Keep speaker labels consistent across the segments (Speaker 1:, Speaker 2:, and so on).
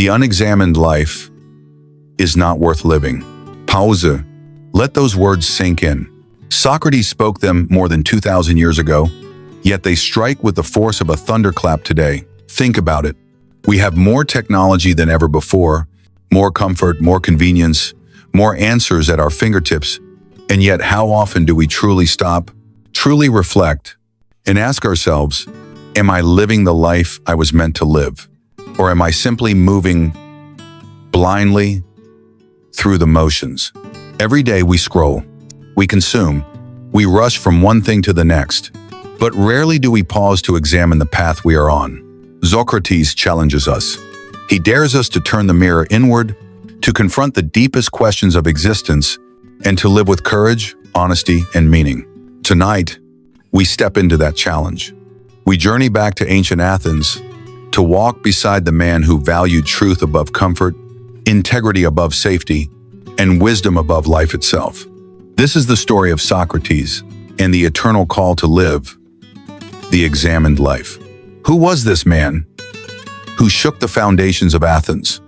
Speaker 1: The unexamined life is not worth living. Pause. Let those words sink in. Socrates spoke them more than 2,000 years ago, yet they strike with the force of a thunderclap today. Think about it. We have more technology than ever before, more comfort, more convenience, more answers at our fingertips, and yet how often do we truly stop, truly reflect, and ask ourselves, am I living the life I was meant to live? Or am I simply moving blindly through the motions? Every day we scroll, we consume, we rush from one thing to the next, but rarely do we pause to examine the path we are on. Socrates challenges us. He dares us to turn the mirror inward, to confront the deepest questions of existence, and to live with courage, honesty, and meaning. Tonight, we step into that challenge. We journey back to ancient Athens to walk beside the man who valued truth above comfort, integrity above safety, and wisdom above life itself. This is the story of Socrates and the eternal call to live the examined life. Who was this man who shook the foundations of Athens?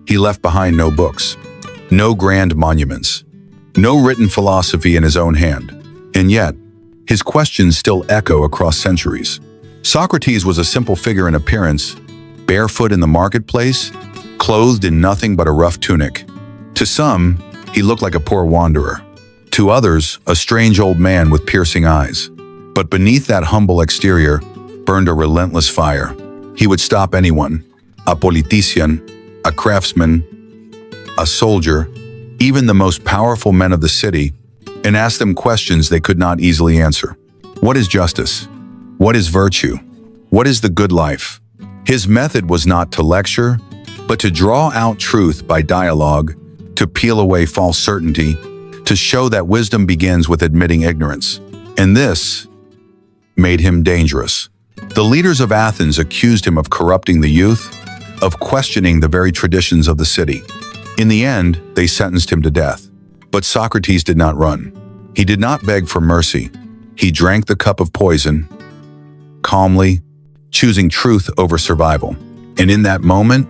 Speaker 1: He left behind no books, no grand monuments, no written philosophy in his own hand, and yet his questions still echo across centuries. Socrates was a simple figure in appearance, barefoot in the marketplace, clothed in nothing but a rough tunic. To some, he looked like a poor wanderer. To others, a strange old man with piercing eyes. But beneath that humble exterior burned a relentless fire. He would stop anyone, a politician, a craftsman, a soldier, even the most powerful men of the city, and ask them questions they could not easily answer. What is justice? What is virtue? What is the good life? His method was not to lecture, but to draw out truth by dialogue, to peel away false certainty, to show that wisdom begins with admitting ignorance. And this made him dangerous. The leaders of Athens accused him of corrupting the youth, of questioning the very traditions of the city. In the end, they sentenced him to death. But Socrates did not run. He did not beg for mercy. He drank the cup of poison, calmly, choosing truth over survival. And in that moment,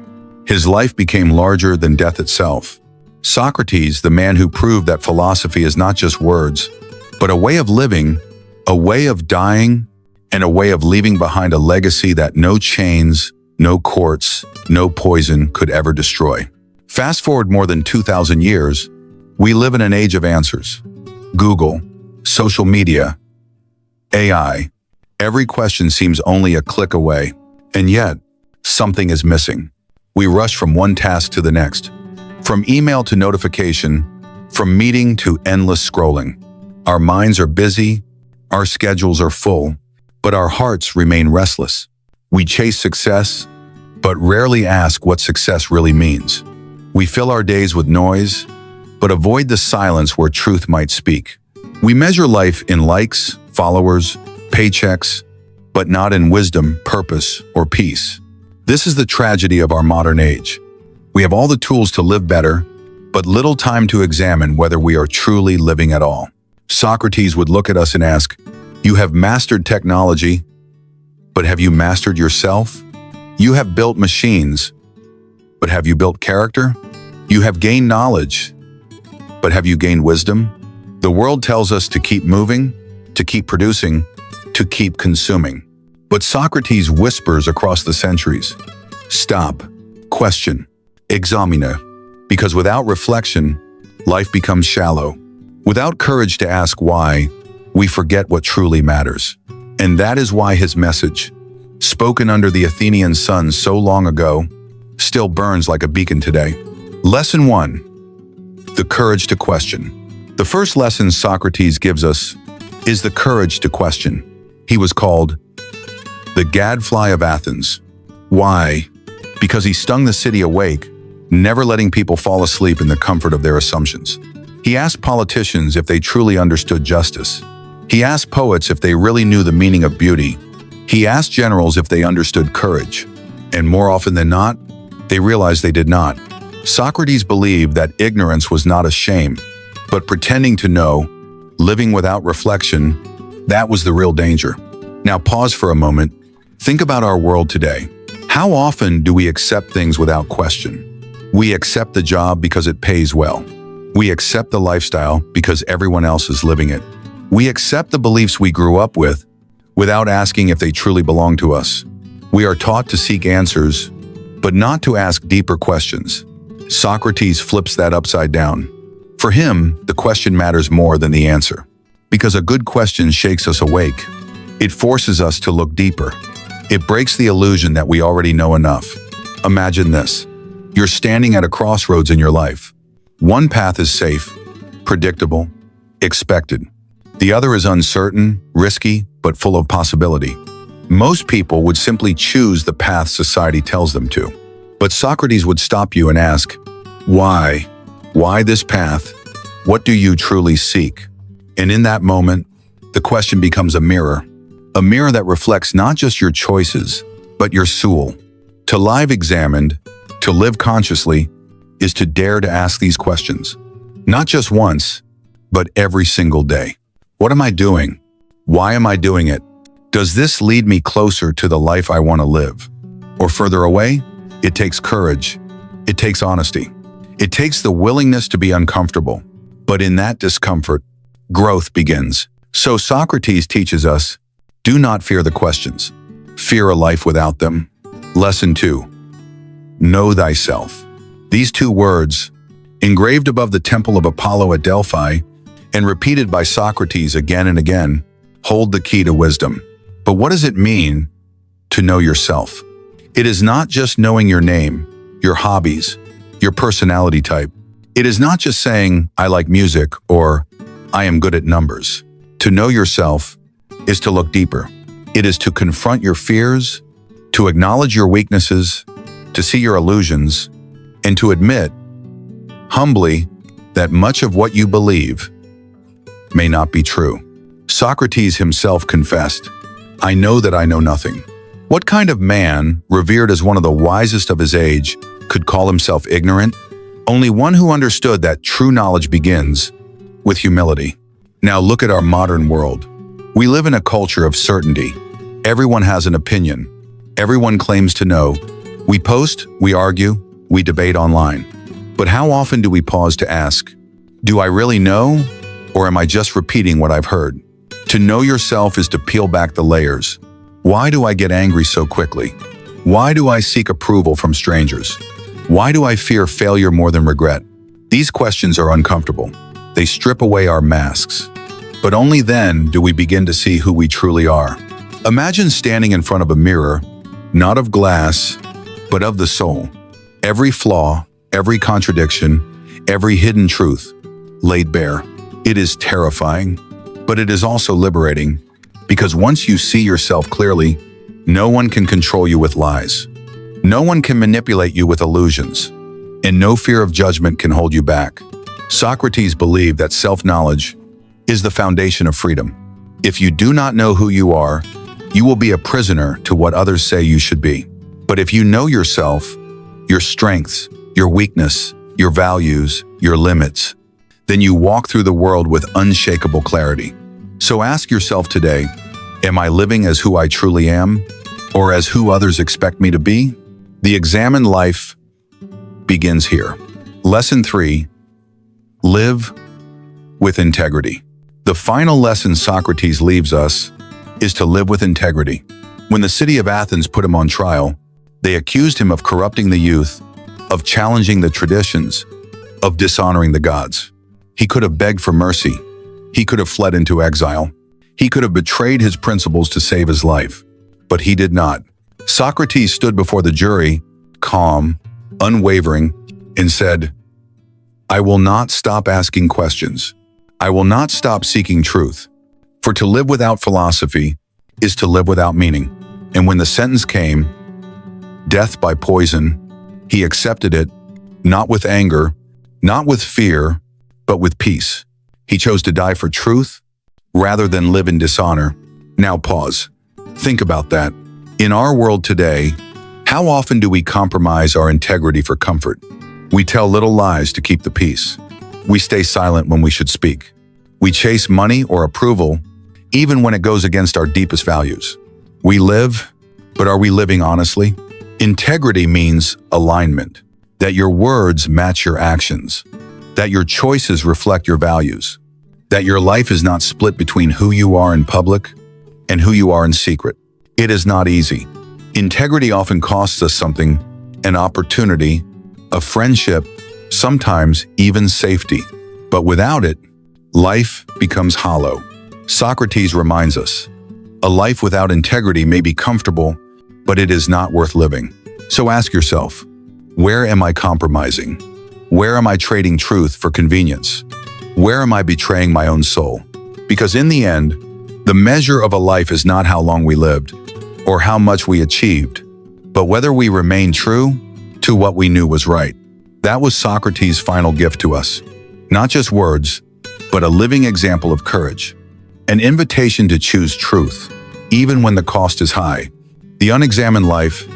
Speaker 1: his life became larger than death itself. Socrates, the man who proved that philosophy is not just words, but a way of living, a way of dying, and a way of leaving behind a legacy that no chains, no courts, no poison could ever destroy. Fast forward more than 2,000 years, we live in an age of answers. Google, social media, AI. Every question seems only a click away, and yet, something is missing. We rush from one task to the next, from email to notification, from meeting to endless scrolling. Our minds are busy, our schedules are full, but our hearts remain restless. We chase success, but rarely ask what success really means. We fill our days with noise, but avoid the silence where truth might speak. We measure life in likes, followers, paychecks, but not in wisdom, purpose, or peace. This is the tragedy of our modern age. We have all the tools to live better, but little time to examine whether we are truly living at all. Socrates would look at us and ask, "You have mastered technology, but have you mastered yourself? You have built machines, but have you built character? You have gained knowledge, but have you gained wisdom?" The world tells us to keep moving, to keep producing, to keep consuming. But Socrates whispers across the centuries, stop, question, examine, because without reflection, life becomes shallow. Without courage to ask why, we forget what truly matters. And that is why his message, spoken under the Athenian sun so long ago, still burns like a beacon today. Lesson 1. The courage to question. The first lesson Socrates gives us is the courage to question. He was called the gadfly of Athens. Why? Because he stung the city awake, never letting people fall asleep in the comfort of their assumptions. He asked politicians if they truly understood justice. He asked poets if they really knew the meaning of beauty. He asked generals if they understood courage. And more often than not, they realized they did not. Socrates believed that ignorance was not a shame, but pretending to know, living without reflection, that was the real danger. Now pause for a moment. Think about our world today. How often do we accept things without question? We accept the job because it pays well. We accept the lifestyle because everyone else is living it. We accept the beliefs we grew up with without asking if they truly belong to us. We are taught to seek answers, but not to ask deeper questions. Socrates flips that upside down. For him, the question matters more than the answer. Because a good question shakes us awake. It forces us to look deeper. It breaks the illusion that we already know enough. Imagine this. You're standing at a crossroads in your life. One path is safe, predictable, expected. The other is uncertain, risky, but full of possibility. Most people would simply choose the path society tells them to. But Socrates would stop you and ask, why? Why this path? What do you truly seek? And in that moment, the question becomes a mirror that reflects not just your choices, but your soul. To live examined, to live consciously, is to dare to ask these questions. Not just once, but every single day. What am I doing? Why am I doing it? Does this lead me closer to the life I want to live? Or further away? It takes courage. It takes honesty. It takes the willingness to be uncomfortable. But in that discomfort, growth begins. So Socrates teaches us, do not fear the questions. Fear a life without them. Lesson 2. Know thyself. These 2 words, engraved above the temple of Apollo at Delphi and repeated by Socrates again and again, hold the key to wisdom. But what does it mean to know yourself? It is not just knowing your name, your hobbies, your personality type. It is not just saying, I like music or I am good at numbers. To know yourself is to look deeper. It is to confront your fears, to acknowledge your weaknesses, to see your illusions, and to admit, humbly, that much of what you believe may not be true. Socrates himself confessed, I know that I know nothing. What kind of man, revered as one of the wisest of his age, could call himself ignorant? Only one who understood that true knowledge begins with humility. Now look at our modern world. We live in a culture of certainty. Everyone has an opinion. Everyone claims to know. We post, we argue, we debate online. But how often do we pause to ask, do I really know, or am I just repeating what I've heard? To know yourself is to peel back the layers. Why do I get angry so quickly? Why do I seek approval from strangers? Why do I fear failure more than regret? These questions are uncomfortable. They strip away our masks. But only then do we begin to see who we truly are. Imagine standing in front of a mirror, not of glass, but of the soul. Every flaw, every contradiction, every hidden truth laid bare. It is terrifying, but it is also liberating, because once you see yourself clearly, no one can control you with lies. No one can manipulate you with illusions, and no fear of judgment can hold you back. Socrates believed that self-knowledge is the foundation of freedom. If you do not know who you are, you will be a prisoner to what others say you should be. But if you know yourself, your strengths, your weakness, your values, your limits, then you walk through the world with unshakable clarity. So ask yourself today, am I living as who I truly am, or as who others expect me to be? The examined life begins here. Lesson 3, live with integrity. The final lesson Socrates leaves us is to live with integrity. When the city of Athens put him on trial, they accused him of corrupting the youth, of challenging the traditions, of dishonoring the gods. He could have begged for mercy. He could have fled into exile. He could have betrayed his principles to save his life. But he did not. Socrates stood before the jury, calm, unwavering, and said, I will not stop asking questions. I will not stop seeking truth. For to live without philosophy is to live without meaning. And when the sentence came, death by poison, he accepted it, not with anger, not with fear, but with peace. He chose to die for truth rather than live in dishonor. Now pause. Think about that. In our world today, how often do we compromise our integrity for comfort? We tell little lies to keep the peace. We stay silent when we should speak. We chase money or approval, even when it goes against our deepest values. We live, but are we living honestly? Integrity means alignment, that your words match your actions, that your choices reflect your values, that your life is not split between who you are in public and who you are in secret. It is not easy. Integrity often costs us something, an opportunity, a friendship, sometimes even safety. But without it, life becomes hollow. Socrates reminds us, a life without integrity may be comfortable, but it is not worth living. So ask yourself, where am I compromising? Where am I trading truth for convenience? Where am I betraying my own soul? Because in the end, the measure of a life is not how long we lived or how much we achieved, but whether we remain true to what we knew was right. That was Socrates' final gift to us. Not just words, but a living example of courage. An invitation to choose truth, even when the cost is high. The unexamined life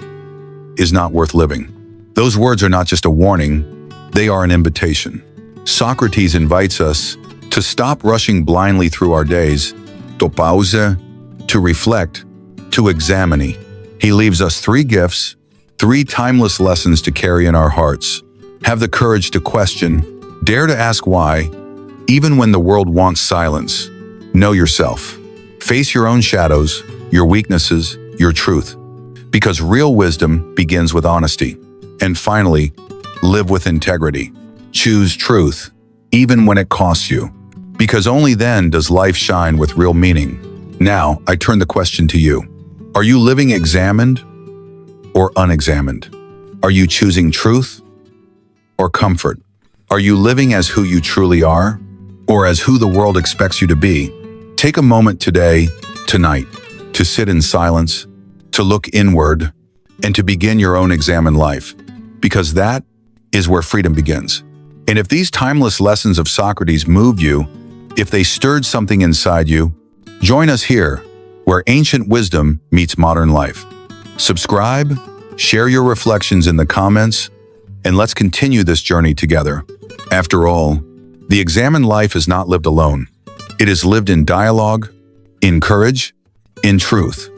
Speaker 1: is not worth living. Those words are not just a warning, they are an invitation. Socrates invites us to stop rushing blindly through our days, to pause, to reflect, to examine. He leaves us 3 gifts, 3 timeless lessons to carry in our hearts. Have the courage to question, dare to ask why, even when the world wants silence. Know yourself. Face your own shadows, your weaknesses, your truth. Because real wisdom begins with honesty. And finally, live with integrity. Choose truth, even when it costs you. Because only then does life shine with real meaning. Now, I turn the question to you. Are you living examined or unexamined? Are you choosing truth or comfort? Are you living as who you truly are or as who the world expects you to be? Take a moment today, tonight, to sit in silence, to look inward, and to begin your own examined life. Because that is where freedom begins. And if these timeless lessons of Socrates moved you, if they stirred something inside you, join us here, where ancient wisdom meets modern life. Subscribe, share your reflections in the comments, and let's continue this journey together. After all, the examined life is not lived alone. It is lived in dialogue, in courage, in truth.